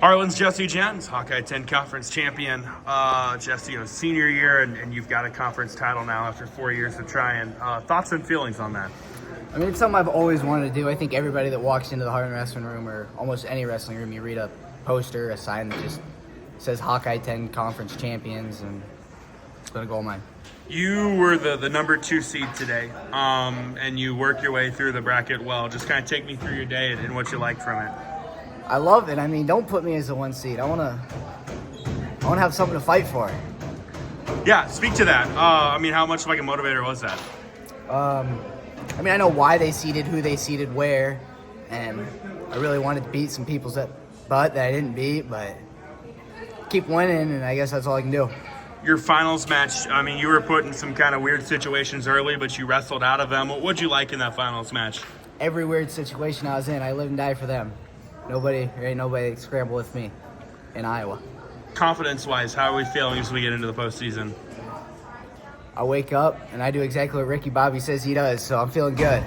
Harlan's Jesse Jens, Hawkeye 10 conference champion. Jesse, senior year, and you've got a conference title now after 4 years of trying. Thoughts and feelings on that? I mean, it's something I've always wanted to do. I think everybody that walks into the Harlan wrestling room or almost any wrestling room, you read a poster, a sign that just says Hawkeye 10 conference champions, and it's been a goal of mine. You were the number 2 seed today, and you work your way through the bracket well. Just kind of take me through your day and what you liked from it. I love it. I mean, don't put me as the 1 seed. I want to have something to fight for. Yeah, speak to that. How much like a motivator was that? I know why they seeded, who they seeded, where, and I really wanted to beat some people's butt that I didn't beat, but keep winning, and I guess that's all I can do. Your finals match, you were put in some kind of weird situations early, but you wrestled out of them. What'd you like in that finals match? Every weird situation I was in, I live and die for them. There ain't nobody scramble with me in Iowa. Confidence-wise, how are we feeling as we get into the postseason? I wake up and I do exactly what Ricky Bobby says he does, so I'm feeling good.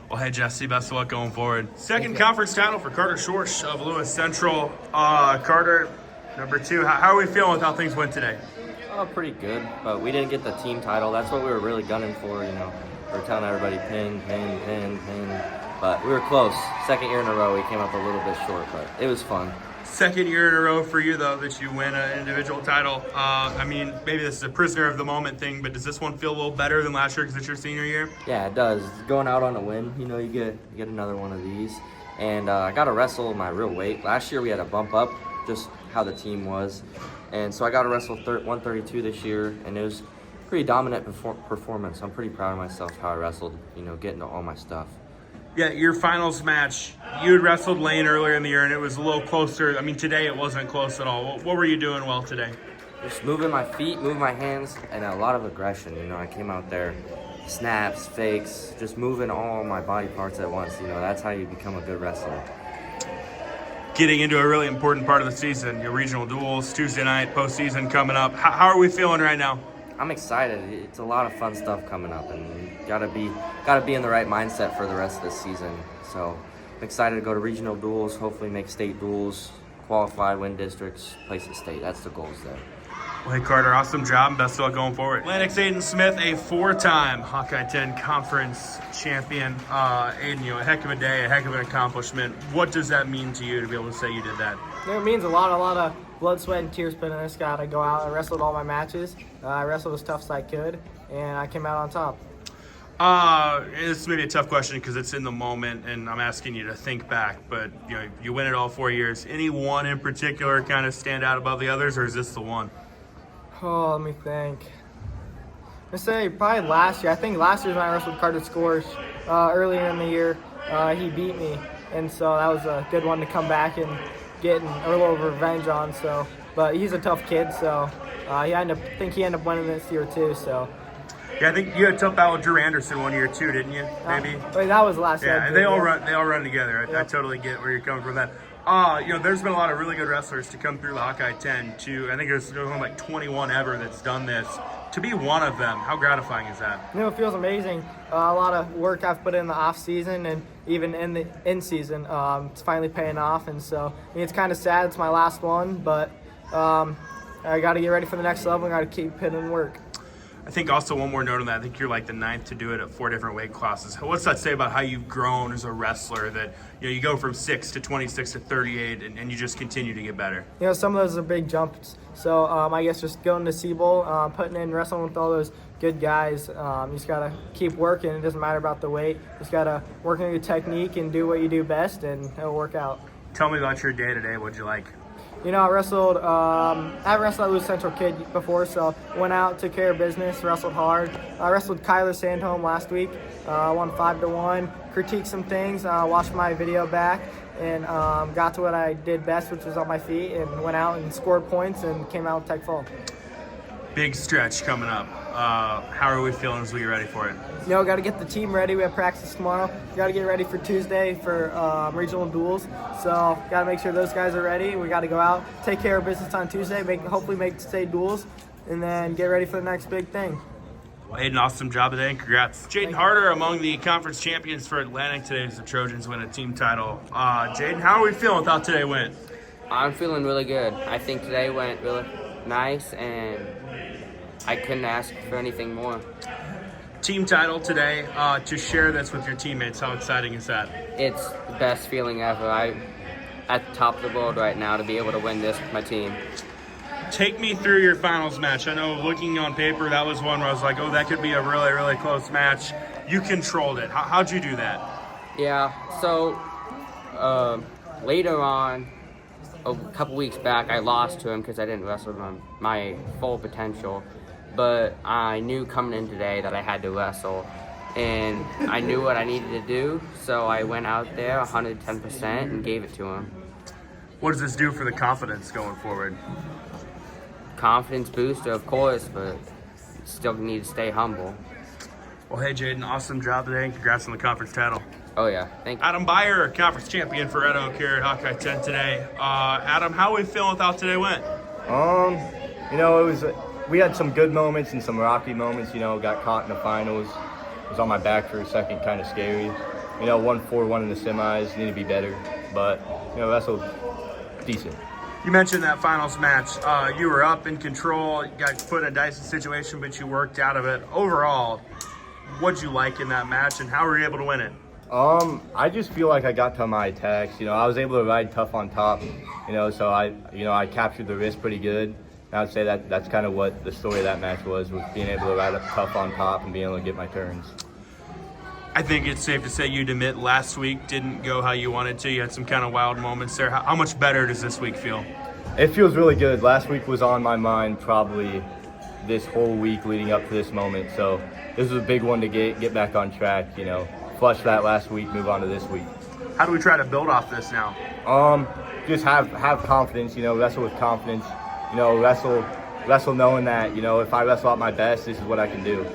Well, hey, Jesse, best of luck going forward. Second conference title for Carter Schwartz of Lewis Central. Carter, number 2. How are we feeling with how things went today? Oh, pretty good, but we didn't get the team title. That's what we were really gunning for, We were telling everybody pin. But we were close. Second year in a row, we came up a little bit short, but it was fun. Second year in a row for you, though, that you win an individual title. Maybe this is a prisoner of the moment thing, but does this one feel a little better than last year because it's your senior year? Yeah, it does. Going out on a win, you get another one of these. And I got to wrestle my real weight. Last year we had a bump up, just how the team was. And so I got to wrestle 132 this year, and it was pretty dominant performance. I'm pretty proud of myself how I wrestled, getting to all my stuff. Yeah, your finals match, you had wrestled Lane earlier in the year, and it was a little closer. Today it wasn't close at all. What were you doing well today? Just moving my feet, moving my hands, and a lot of aggression. I came out there, snaps, fakes, just moving all my body parts at once. That's how you become a good wrestler. Getting into a really important part of the season, your regional duels, Tuesday night, postseason coming up. How are we feeling right now? I'm excited. It's a lot of fun stuff coming up, and you gotta be in the right mindset for the rest of the season. So I'm excited to go to regional duels, hopefully make state duels, qualify, win districts, place at state. That's the goals there. Well, hey, Carter, awesome job, and best of luck going forward. Lennox Aiden Smith, a 4-time Hawkeye 10 conference champion. Aiden, a heck of a day, a heck of an accomplishment. What does that mean to you to be able to say you did that? It means a lot of blood, sweat, and tears put in this. Got to go out. I wrestled all my matches. I wrestled as tough as I could, and I came out on top. It's maybe a tough question because it's in the moment, and I'm asking you to think back. But you win it all 4 years. Any one in particular kind of stand out above the others, or is this the one? Oh, let me think. I'd say probably last year. I think last year when I wrestled Carter Schwartz earlier in the year, he beat me, and so that was a good one to come back and get a little revenge on. So, but he's a tough kid, so he ended up winning this year too. So. Yeah, I think you had a tough battle with Drew Anderson 1 year too, didn't you? Maybe. That was last year. Yeah, and they all run together. I totally get where you're coming from that. There's been a lot of really good wrestlers to come through the Hawkeye 10 too. I think there's like 21 ever that's done this. To be one of them, how gratifying is that? It feels amazing. A lot of work I've put in the off season and even in the in season. It's finally paying off, and so it's kind of sad. It's my last one, but I got to get ready for the next level. I got to keep putting in work. I think also one more note on that, I think you're like the 9th to do it at 4 different weight classes. What's that say about how you've grown as a wrestler, that you go from 6 to 26 to 38 and you just continue to get better? Some of those are big jumps. So I guess just going to C-Bowl, putting in wrestling with all those good guys, you just got to keep working. It doesn't matter about the weight. You just got to work on your technique and do what you do best, and it'll work out. Tell me about your day today. What'd you like? I wrestled at Lewis Central Kid before, so went out, took care of business, wrestled hard. I wrestled Kyler Sandholm last week, won 5-1, critiqued some things, watched my video back, and got to what I did best, which was on my feet, and went out and scored points and came out with tech fall. Big stretch coming up. How are we feeling as we get ready for it? Got to get the team ready. We have practice tomorrow. Got to get ready for Tuesday for regional duels. So got to make sure those guys are ready. We got to go out, take care of business on Tuesday, hopefully make state duels, and then get ready for the next big thing. Well, Aiden, awesome job today, and congrats. Jaden Harder among the conference champions for Atlantic today as the Trojans win a team title. Jaden, how are we feeling with how today went? I'm feeling really good. I think today went really nice, and I couldn't ask for anything more. Team title today. To share this with your teammates, how exciting is that? It's the best feeling ever. I'm at the top of the world right now to be able to win this with my team. Take me through your finals match. I know looking on paper, that was one where I was like, oh, that could be a really, really close match. You controlled it. How'd you do that? Yeah, so later on, a couple weeks back, I lost to him because I didn't wrestle my full potential. But I knew coming in today that I had to wrestle, and I knew what I needed to do, so I went out there 110% and gave it to him. What does this do for the confidence going forward? Confidence booster, of course, but still need to stay humble. Well, hey, Jaden, awesome job today, and congrats on the conference title. Oh, yeah. Thank you. Adam Beyer, conference champion for Red Oak here at Hawkeye 10 today. Adam, how are we feeling with how today went? We had some good moments and some rocky moments. Got caught in the finals. Was on my back for a second, kind of scary. 1-4-1 in the semis. Need to be better, but wrestled decent. You mentioned that finals match. You were up in control, you got put in a dicey situation, but you worked out of it. Overall, what'd you like in that match, and how were you able to win it? I just feel like I got to my attacks. I was able to ride tough on top. So I captured the wrist pretty good. And I would say that's kind of what the story of that match was being able to ride up tough on top and being able to get my turns. I think it's safe to say you'd admit last week didn't go how you wanted to. You had some kind of wild moments there. How much better does this week feel? It feels really good. Last week was on my mind probably this whole week leading up to this moment. So this was a big one to get back on track. Flush that last week, move on to this week. How do we try to build off this now? Just have confidence. Wrestle with confidence. Wrestle knowing that if I wrestle at my best, this is what I can do.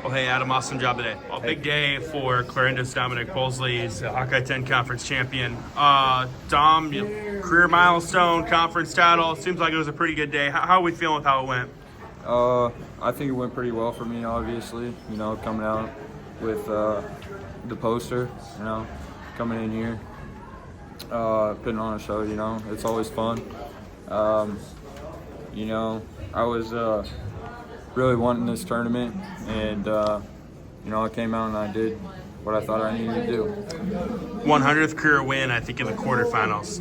Well, hey, Adam, awesome job today. Well, big day for Clarinda's Dominic Polsley. He's a Hawkeye 10 conference champion. Dom, career milestone, conference title. Seems like it was a pretty good day. How are we feeling with how it went? I think it went pretty well for me, obviously. Coming out with the poster, coming in here, putting on a show, it's always fun. I was really wanting this tournament, and I came out and I did what I thought I needed to do. 100th career win, I think, in the quarterfinals.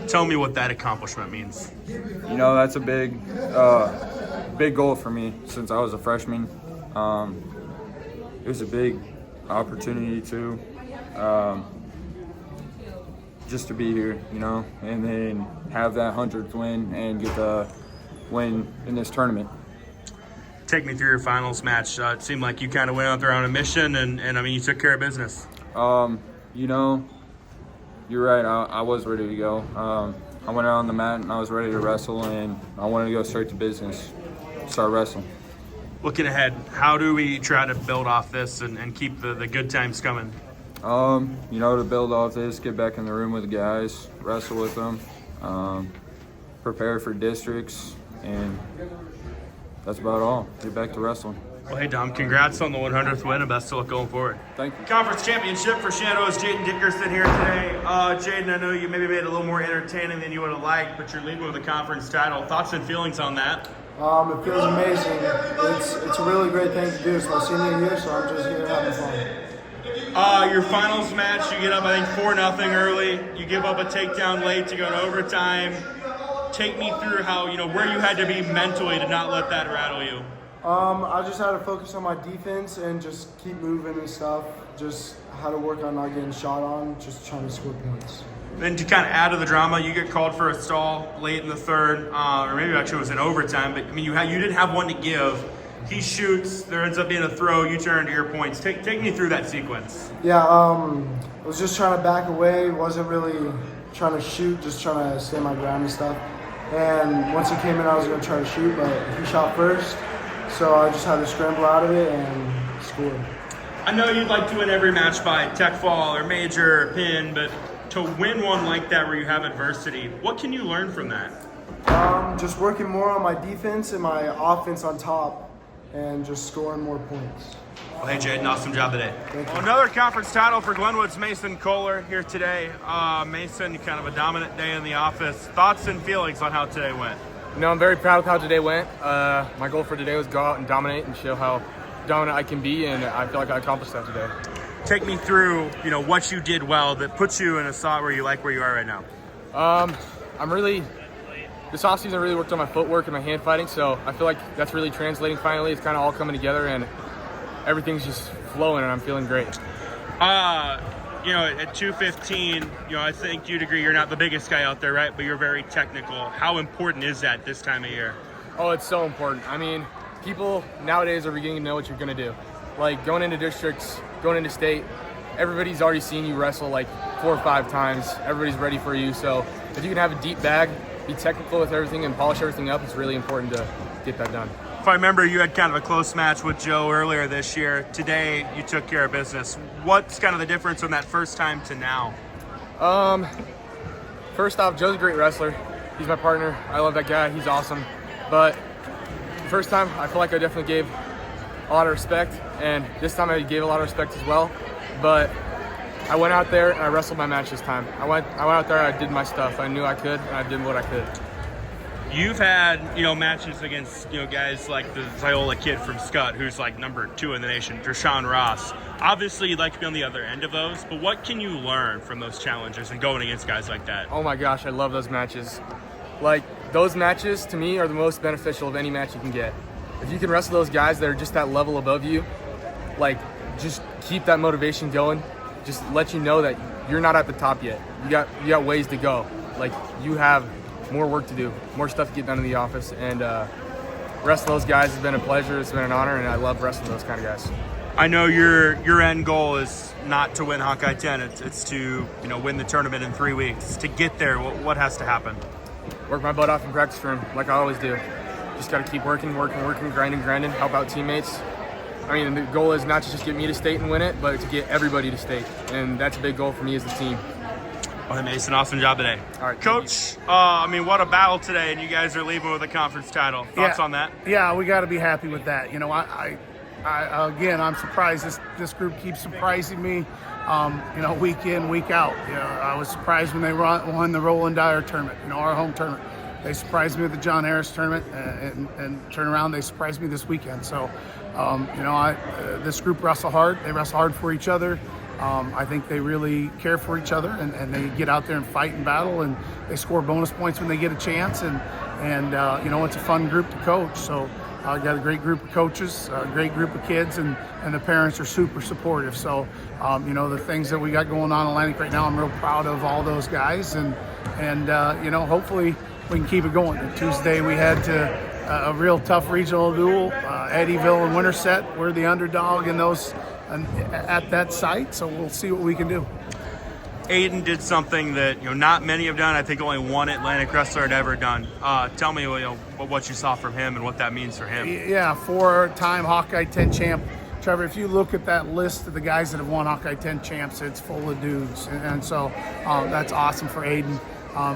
Tell me what that accomplishment means. That's a big goal for me since I was a freshman. It was a big opportunity too, just to be here, and then have that 100th win and get the win in this tournament. Take me through your finals match. It seemed like you kind of went out there on a mission, and I mean, you took care of business. You're right. I was ready to go. I went out on the mat and I was ready to wrestle, and I wanted to go straight to business, start wrestling. Looking ahead, how do we try to build off this and keep the good times coming? To build off this, get back in the room with the guys, wrestle with them, prepare for districts, and that's about all. Get back to wrestling. Well, hey, Dom, congrats on the 100th win and best of luck going forward. Thank you. Conference championship for Shenandoah's Jaden Dickerson here today. Jaden, I know you maybe made it a little more entertaining than you would have liked, but you're leading with a conference title. Thoughts and feelings on that? It feels amazing. It's a really great thing to do. It's my senior year, so I'm just here having fun. Your finals match, you get up, I think, 4-0 early. You give up a takedown late to go to overtime. Take me through how, where you had to be mentally to not let that rattle you. I just had to focus on my defense and just keep moving and stuff. Just how to work on not getting shot on, just trying to score points. Then to kind of add to the drama, you get called for a stall late in the third, or maybe actually it was in overtime, but I mean, you didn't have one to give. He shoots, there ends up being a throw, you turn to your points. Take me through that sequence. Yeah, I was just trying to back away, wasn't really trying to shoot, just trying to stay my ground and stuff. And once he came in, I was going to try to shoot, but he shot first, so I just had to scramble out of it and score. I know you'd like to win every match by tech fall or major or pin, but to win one like that where you have adversity, what can you learn from that? Just working more on my defense and my offense on top, and just scoring more points. Well, hey, Jaden, awesome job today. Well, another conference title for Glenwood's Mason Kohler here today. Mason, kind of a dominant day in the office. Thoughts and feelings on how today went? I'm very proud of how today went. My goal for today was go out and dominate and show how dominant I can be, and I feel like I accomplished that today. Take me through, what you did well that puts you in a spot where you like where you are right now. This offseason I really worked on my footwork and my hand fighting, so I feel like that's really translating finally. It's kind of all coming together, and everything's just flowing, and I'm feeling great. At 215, I think you'd agree you're not the biggest guy out there, right? But you're very technical. How important is that this time of year? Oh, it's so important. I mean, people nowadays are beginning to know what you're going to do. Like, going into districts, going into state, everybody's already seen you wrestle like 4 or 5 times. Everybody's ready for you. So if you can have a deep bag, be technical with everything, and polish everything up, it's really important to get that done. If I remember, you had kind of a close match with Joe earlier this year. Today, you took care of business. What's kind of the difference from that first time to now? First off, Joe's a great wrestler. He's my partner. I love that guy. He's awesome. But the first time, I feel like I definitely gave a lot of respect, and this time I gave a lot of respect as well. But I went out there and I wrestled my match this time. I went out there, I did my stuff. I knew I could, and I did what I could. You've had, matches against, guys like the Ziola kid from Scott, who's like number 2 in the nation, Deshaun Ross. Obviously, you'd like to be on the other end of those, but what can you learn from those challenges and going against guys like that? Oh my gosh, I love those matches. Like, those matches, to me, are the most beneficial of any match you can get. If you can wrestle those guys that are just that level above you, like, just keep that motivation going. Just let you know that you're not at the top yet. You got ways to go. Like, you have more work to do, more stuff to get done in the office, and wrestling those guys has been a pleasure. It's been an honor, and I love wrestling those kind of guys. I know your end goal is not to win Hawkeye 10. It's to win the tournament in 3 weeks. To get there, what has to happen? Work my butt off in practice room, like I always do. Just got to keep working, grinding, help out teammates. I mean, the goal is not to just get me to state and win it, but to get everybody to state, and that's a big goal for me as a team. Well, Mason, awesome job today. All right, Coach, what a battle today, and you guys are leaving with a conference title. Thoughts on that? Yeah, we got to be happy with that. I'm surprised this group keeps surprising me, week in, week out. I was surprised when they won the Roland Dyer tournament, our home tournament. They surprised me with the John Harris tournament, and turn around, they surprised me this weekend. So, this group wrestle hard. They wrestle hard for each other. I think they really care for each other, and they get out there and fight and battle, and they score bonus points when they get a chance. And it's a fun group to coach. So I got a great group of coaches, a great group of kids, and the parents are super supportive. So the things that we got going on in Atlantic right now, I'm real proud of all those guys, and hopefully we can keep it going. And Tuesday we had a real tough regional duel, Eddyville and Winterset. We're the underdog in those. At that site, so we'll see what we can do. Aiden did something that not many have done. I think only one Atlantic wrestler had ever done. Tell me what you saw from him and what that means for him. Yeah, 4-time Hawkeye 10 champ. Trevor, if you look at that list of the guys that have won Hawkeye 10 champs, it's full of dudes, and so that's awesome for Aiden.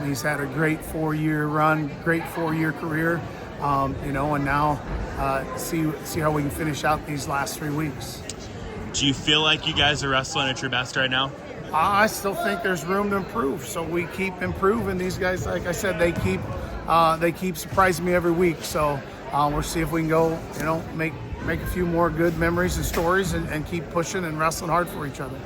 He's had a great 4-year run, great 4-year career, and now see how we can finish out these last 3 weeks. Do you feel like you guys are wrestling at your best right now? I still think there's room to improve, so we keep improving. These guys, like I said, they keep surprising me every week. So we'll see if we can go, make a few more good memories and stories, and keep pushing and wrestling hard for each other.